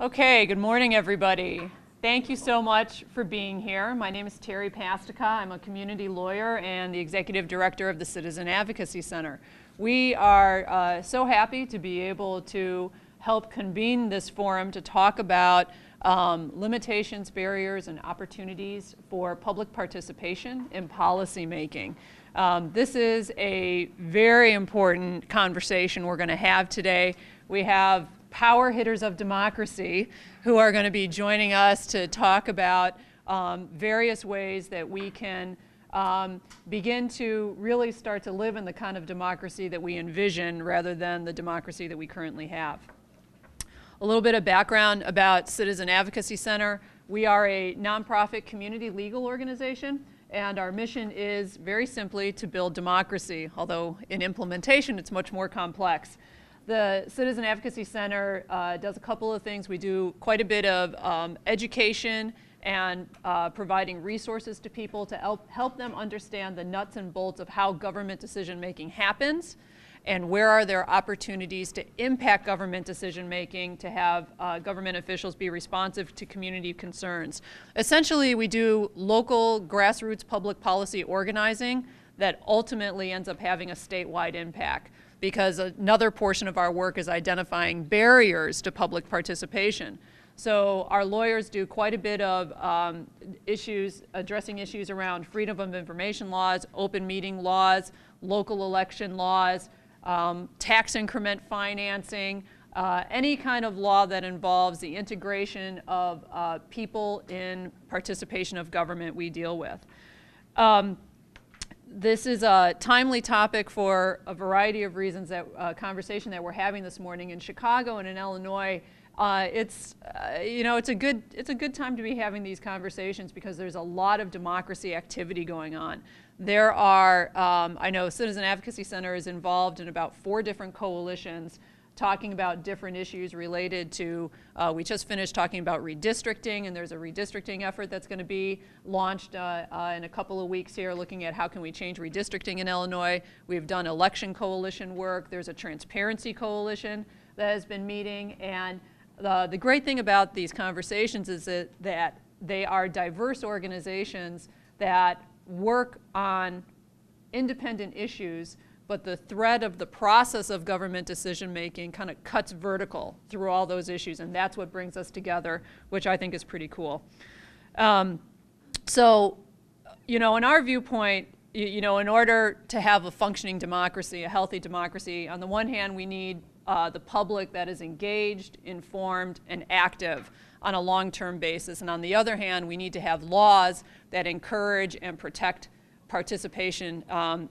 Okay, good morning, everybody. Thank you so much for being here. My name is Terry Pastica. I'm a community lawyer and the executive director of the Citizen Advocacy Center. We are so happy to be able to help convene this forum to talk about limitations, barriers, and opportunities for public participation in policymaking. This is a very important conversation we're going to have today. We have power hitters of democracy who are going to be joining us to talk about various ways that we can begin to really start to live in the kind of democracy that we envision rather than the democracy that we currently have. A little bit of background about Citizen Advocacy Center. We are a nonprofit community legal organization, and our mission is very simply to build democracy, although in implementation it's much more complex. The Citizen Advocacy Center does a couple of things. We do quite a bit of education and providing resources to people to help them understand the nuts and bolts of how government decision making happens and where are there opportunities to impact government decision making to have government officials be responsive to community concerns. Essentially, we do local grassroots public policy organizing that ultimately ends up having a statewide impact, because another portion of our work is identifying barriers to public participation. So our lawyers do quite a bit of addressing issues around freedom of information laws, open meeting laws, local election laws, tax increment financing, any kind of law that involves the integration of people in participation of government we deal with. This is a timely topic for a variety of reasons. That conversation that we're having this morning in Chicago and in Illinois, it's a good time to be having these conversations because there's a lot of democracy activity going on. There are, I know Citizen Advocacy Center is involved in about 4 different coalitions talking about different issues related to, we just finished talking about redistricting, and there's a redistricting effort that's going to be launched in a couple of weeks here, looking at how can we change redistricting in Illinois. We've done election coalition work. There's a transparency coalition that has been meeting, and the great thing about these conversations is that they are diverse organizations that work on independent issues, but the thread of the process of government decision making kind of cuts vertical through all those issues, and that's what brings us together, which I think is pretty cool. So, in our viewpoint, in order to have a functioning democracy, a healthy democracy, on the one hand, we need the public that is engaged, informed, and active on a long-term basis, and on the other hand, we need to have laws that encourage and protect participation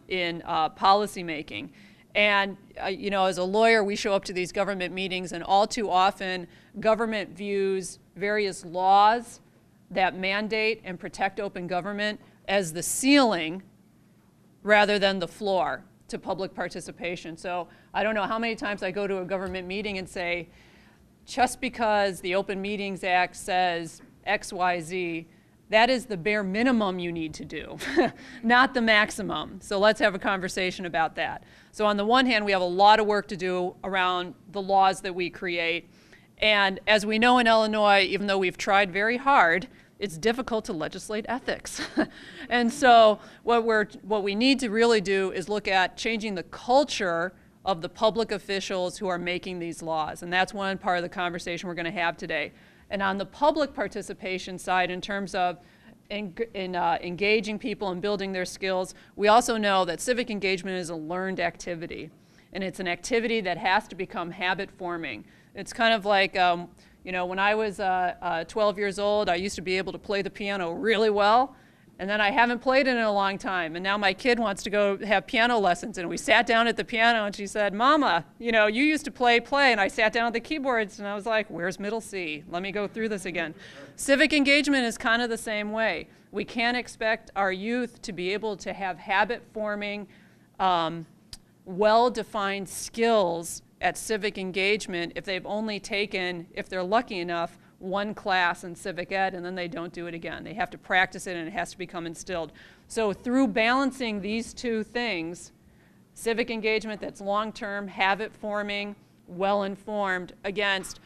in policy making. And as a lawyer, we show up to these government meetings, and all too often government views various laws that mandate and protect open government as the ceiling rather than the floor to public participation. So I don't know how many times I go to a government meeting and say, just because the Open Meetings Act says X, Y, Z, that is the bare minimum you need to do, not the maximum. So let's have a conversation about that. So on the one hand, we have a lot of work to do around the laws that we create. And as we know in Illinois, even though we've tried very hard, it's difficult to legislate ethics. And so what we need to really do is look at changing the culture of the public officials who are making these laws. And that's one part of the conversation we're going to have today. And on the public participation side, in terms of engaging people and building their skills, we also know that civic engagement is a learned activity. And it's an activity that has to become habit forming. It's kind of like, when I was 12 years old, I used to be able to play the piano really well. And then I haven't played it in a long time. And now my kid wants to go have piano lessons. And we sat down at the piano and she said, Mama, you used to play. And I sat down at the keyboards and I was like, where's middle C? Let me go through this again. Civic engagement is kind of the same way. We can't expect our youth to be able to have habit forming, well-defined skills at civic engagement if they've only taken, if they're lucky enough, one class in civic ed and then they don't do it again. They have to practice it and it has to become instilled. So through balancing these two things, civic engagement that's long-term, habit-forming, well-informed, against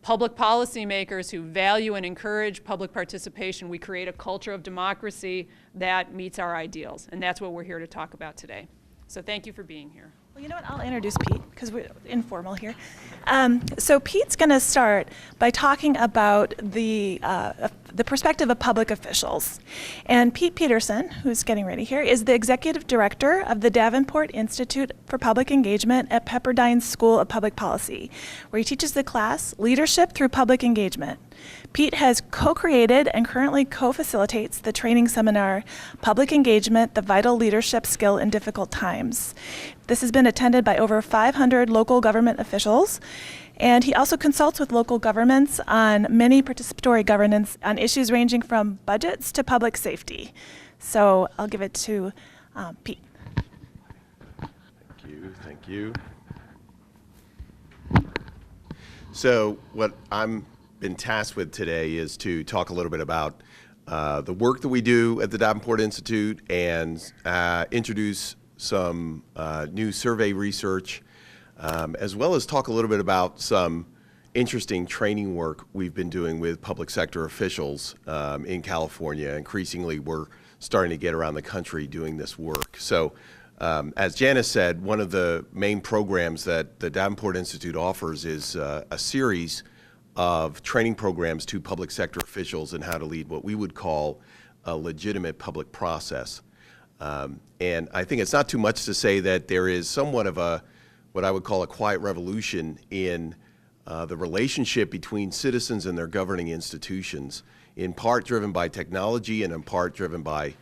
public policymakers who value and encourage public participation, we create a culture of democracy that meets our ideals. And that's what we're here to talk about today. So thank you for being here. Well, you know what? I'll introduce Pete because we're informal here. So Pete's going to start by talking about the perspective of public officials. And Pete Peterson, who's getting ready here, is the executive director of the Davenport Institute for Public Engagement at Pepperdine School of Public Policy, where he teaches the class Leadership Through Public Engagement. Pete has co-created and currently co-facilitates the training seminar, Public Engagement, the Vital Leadership Skill in Difficult Times. This has been attended by over 500 local government officials, and he also consults with local governments on many participatory governance on issues ranging from budgets to public safety. So I'll give it to Pete. Thank you. So what I'm been tasked with today is to talk a little bit about the work that we do at the Davenport Institute and introduce some new survey research, as well as talk a little bit about some interesting training work we've been doing with public sector officials in California. Increasingly, we're starting to get around the country doing this work. So as Janice said, one of the main programs that the Davenport Institute offers is a series of training programs to public sector officials in how to lead what we would call a legitimate public process. And I think it's not too much to say that there is somewhat of what I would call a quiet revolution in the relationship between citizens and their governing institutions, in part driven by technology and in part driven by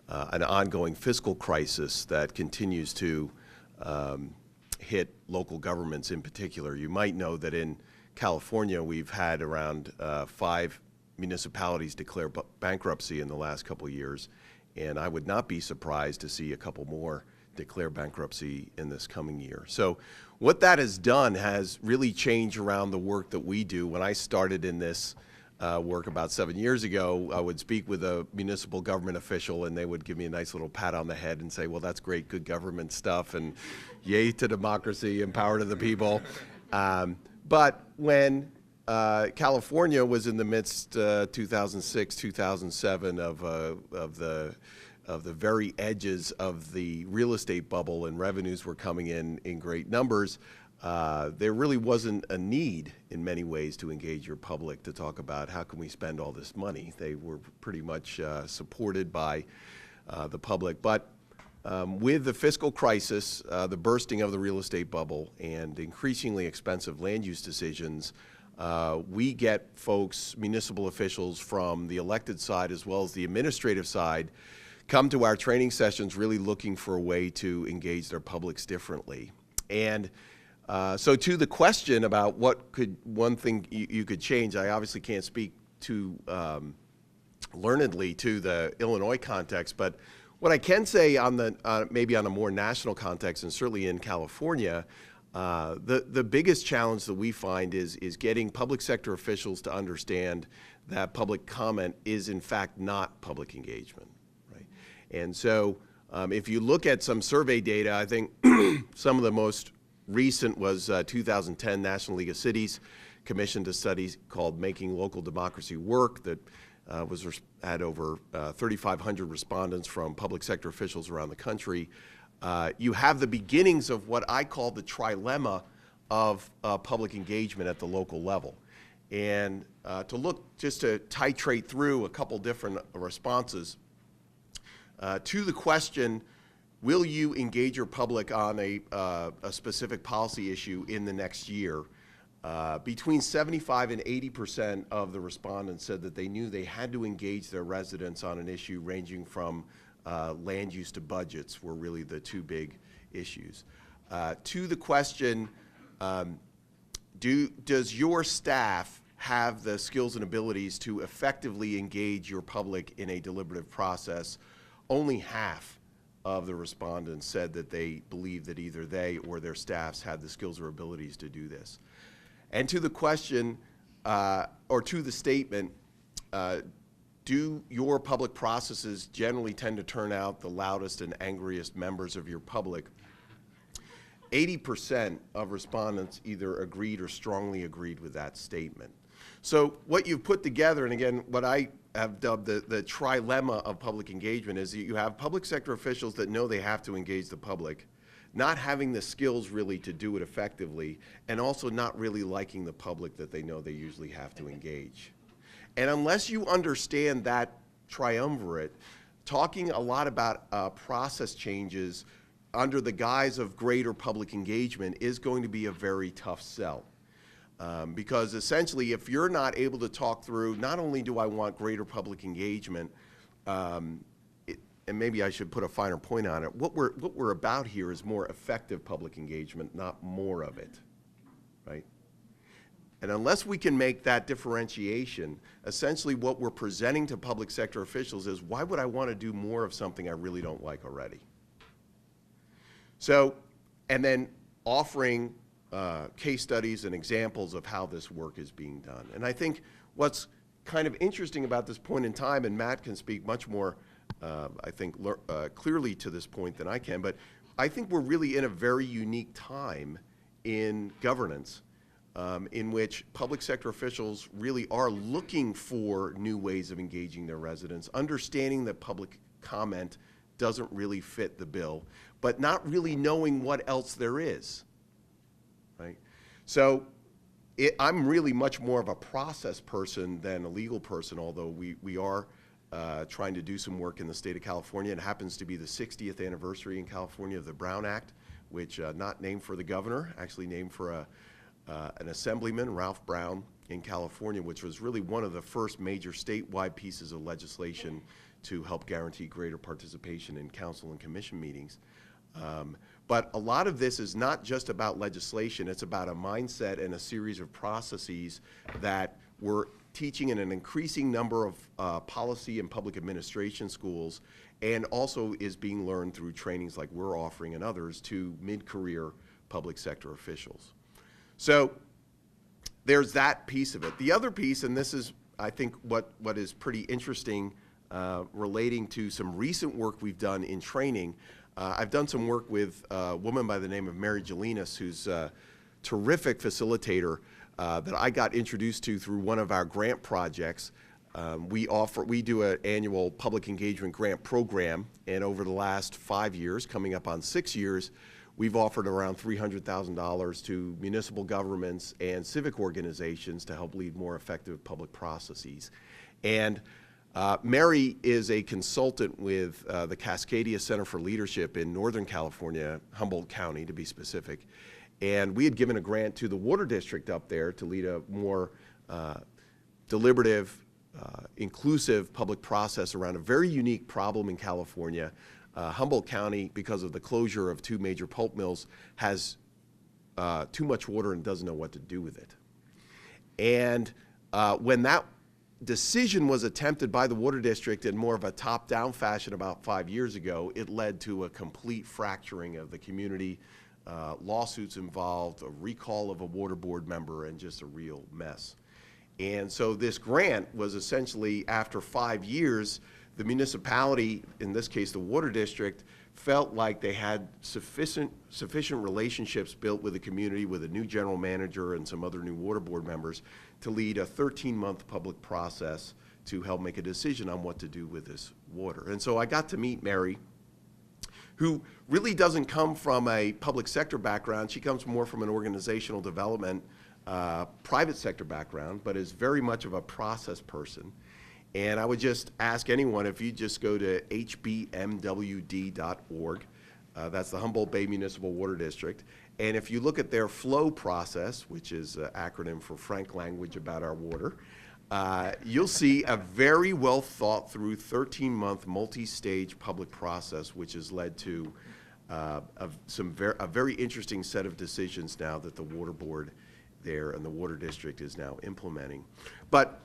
an ongoing fiscal crisis that continues to hit local governments in particular. You might know that in California, we've had around 5 municipalities declare bankruptcy in the last couple of years, and I would not be surprised to see a couple more declare bankruptcy in this coming year. So what that has done has really changed around the work that we do. When I started in this work about 7 years ago, I would speak with a municipal government official and they would give me a nice little pat on the head and say, well, that's great, good government stuff, and yay to democracy and power to the people. But when California was in the midst, 2006, 2007, of the very edges of the real estate bubble, and revenues were coming in great numbers, there really wasn't a need in many ways to engage your public to talk about how can we spend all this money. They were pretty much supported by the public. But with the fiscal crisis, the bursting of the real estate bubble, and increasingly expensive land use decisions, we get folks, municipal officials from the elected side as well as the administrative side, come to our training sessions really looking for a way to engage their publics differently. And so to the question about what could one thing you could change, I obviously can't speak too learnedly to the Illinois context, but what I can say on the maybe on a more national context, and certainly in California, the biggest challenge that we find is getting public sector officials to understand that public comment is in fact not public engagement, right? And so if you look at some survey data, I think some of the most recent was 2010 National League of Cities commissioned a study called Making Local Democracy Work that had over 3,500 respondents from public sector officials around the country. You have the beginnings of what I call the trilemma of public engagement at the local level. And to titrate through a couple different responses to the question, will you engage your public on a specific policy issue in the next year? Between 75 and 80% of the respondents said that they knew they had to engage their residents on an issue ranging from land use to budgets were really the two big issues. To the question, does your staff have the skills and abilities to effectively engage your public in a deliberative process? Only half of the respondents said that they believe that either they or their staffs had the skills or abilities to do this. And to the question, or to the statement, do your public processes generally tend to turn out the loudest and angriest members of your public? 80% of respondents either agreed or strongly agreed with that statement. So what you've put together, and again, what I have dubbed the trilemma of public engagement, is that you have public sector officials that know they have to engage the public, not having the skills really to do it effectively, and also not really liking the public that they know they usually have to engage. And unless you understand that triumvirate, talking a lot about process changes under the guise of greater public engagement is going to be a very tough sell. Because essentially, if you're not able to talk through, not only do I want greater public engagement, and maybe I should put a finer point on it, what we're about here is more effective public engagement, not more of it, right? And unless we can make that differentiation, essentially what we're presenting to public sector officials is, why would I want to do more of something I really don't like already? So, and then offering case studies and examples of how this work is being done. And I think what's kind of interesting about this point in time, and Matt can speak much more, I think, clearly to this point than I can, but I think we're really in a very unique time in governance in which public sector officials really are looking for new ways of engaging their residents, understanding that public comment doesn't really fit the bill, but not really knowing what else there is, right? So I'm really much more of a process person than a legal person, although we are trying to do some work in the state of California. It happens to be the 60th anniversary in California of the Brown Act, which not named for the governor, actually named for an assemblyman, Ralph Brown, in California, which was really one of the first major statewide pieces of legislation to help guarantee greater participation in council and commission meetings. But a lot of this is not just about legislation, it's about a mindset and a series of processes that we're teaching in an increasing number of policy and public administration schools, and also is being learned through trainings like we're offering and others to mid-career public sector officials. So there's that piece of it. The other piece, and this is, I think, what is pretty interesting relating to some recent work we've done in training. I've done some work with a woman by the name of Mary Jelinas, who's a terrific facilitator that I got introduced to through one of our grant projects. We do an annual public engagement grant program, and over the last 5 years, coming up on 6 years, we've offered around $300,000 to municipal governments and civic organizations to help lead more effective public processes. And Mary is a consultant with the Cascadia Center for Leadership in Northern California, Humboldt County to be specific. And we had given a grant to the water district up there to lead a more deliberative, inclusive public process around a very unique problem in California. Humboldt County, because of the closure of 2 major pulp mills, has too much water and doesn't know what to do with it. And when that decision was attempted by the water district in more of a top-down fashion about 5 years ago, it led to a complete fracturing of the community, lawsuits involved, a recall of a water board member, and just a real mess. And so this grant was essentially, after 5 years, the municipality, in this case the water district, felt like they had sufficient relationships built with the community, with a new general manager and some other new water board members, to lead a 13-month public process to help make a decision on what to do with this water. And so I got to meet Mary, who really doesn't come from a public sector background. She comes more from an organizational development, private sector background, but is very much of a process person. And I would just ask anyone, if you just go to hbmwd.org, that's the Humboldt Bay Municipal Water District, and if you look at their flow process, which is an acronym for frank language about our water, you'll see a very well thought through 13-month multi-stage public process, which has led to a very interesting set of decisions now that the water board there and the water district is now implementing. But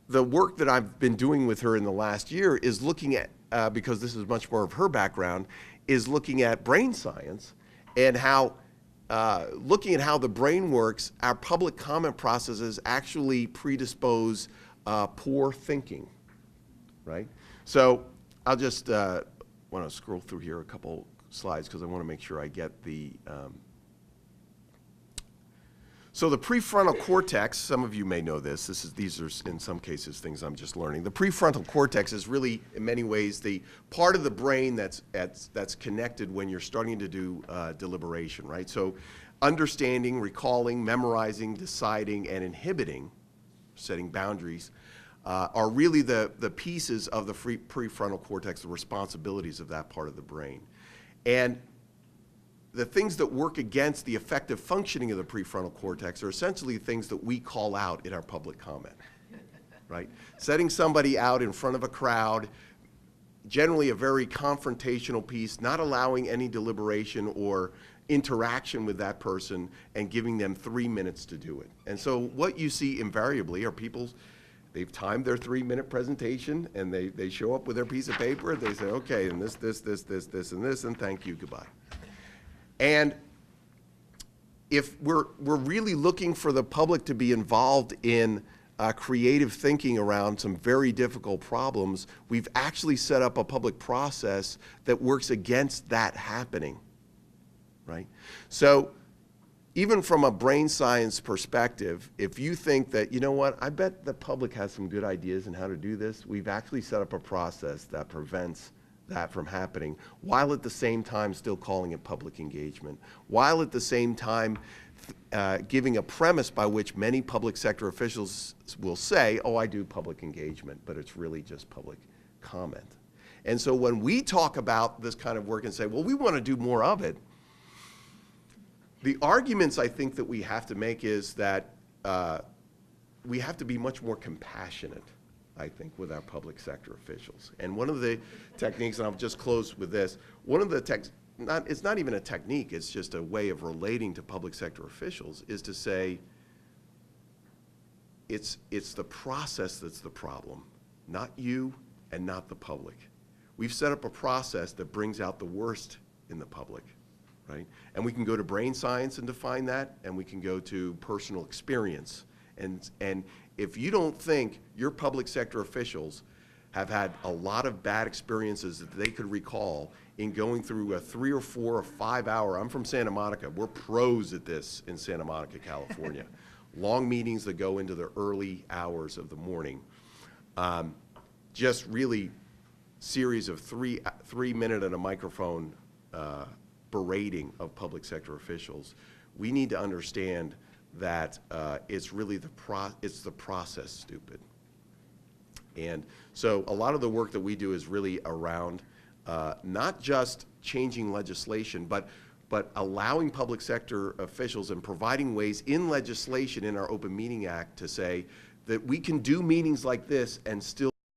the work that I've been doing with her in the last year is looking at, because this is much more of her background, is looking at brain science and how, looking at how the brain works, our public comment processes actually predispose poor thinking, right? So I'll just want to scroll through here a couple slides because I want to make sure I get the So the prefrontal cortex, some of you may know this, these are in some cases things I'm just learning. The prefrontal cortex is really, in many ways, the part of the brain that's connected when you're starting to do deliberation, right? So understanding, recalling, memorizing, deciding, and inhibiting, setting boundaries, are really the pieces of the prefrontal cortex, the responsibilities of that part of the brain. And the things that work against the effective functioning of the prefrontal cortex are essentially things that we call out in our public comment, right? Setting somebody out in front of a crowd, generally a very confrontational piece, not allowing any deliberation or interaction with that person, and giving them 3 minutes to do it. And so what you see invariably are people, they've timed their 3-minute presentation, and they show up with their piece of paper, they say, okay, and this, and this, and thank you, goodbye. And if we're really looking for the public to be involved in creative thinking around some very difficult problems, we've actually set up a public process that works against that happening, right? So even from a brain science perspective, if you think that, you know what, I bet the public has some good ideas on how to do this, we've actually set up a process that prevents that from happening, while at the same time still calling it public engagement, while at the same time giving a premise by which many public sector officials will say, oh, I do public engagement, but it's really just public comment. And so when we talk about this kind of work and say, well, we want to do more of it, the arguments I think that we have to make is that we have to be much more compassionate, I think, with our public sector officials. And one of the techniques, and I'll just close with this, one of the it's not even a technique, it's just a way of relating to public sector officials, is to say, it's the process that's the problem, not you and not the public. We've set up a process that brings out the worst in the public, right? And we can go to brain science and define that, and we can go to personal experience. And if you don't think your public sector officials have had a lot of bad experiences that they could recall in going through a 3 or 4 or 5 hour, I'm from Santa Monica, we're pros at this in Santa Monica, California. Long meetings that go into the early hours of the morning. Just really series of 3-minute and a microphone berating of public sector officials. We need to understand that it's really the process, stupid. And so a lot of the work that we do is really around not just changing legislation, but allowing public sector officials and providing ways in legislation in our Open Meeting Act to say that we can do meetings like this and still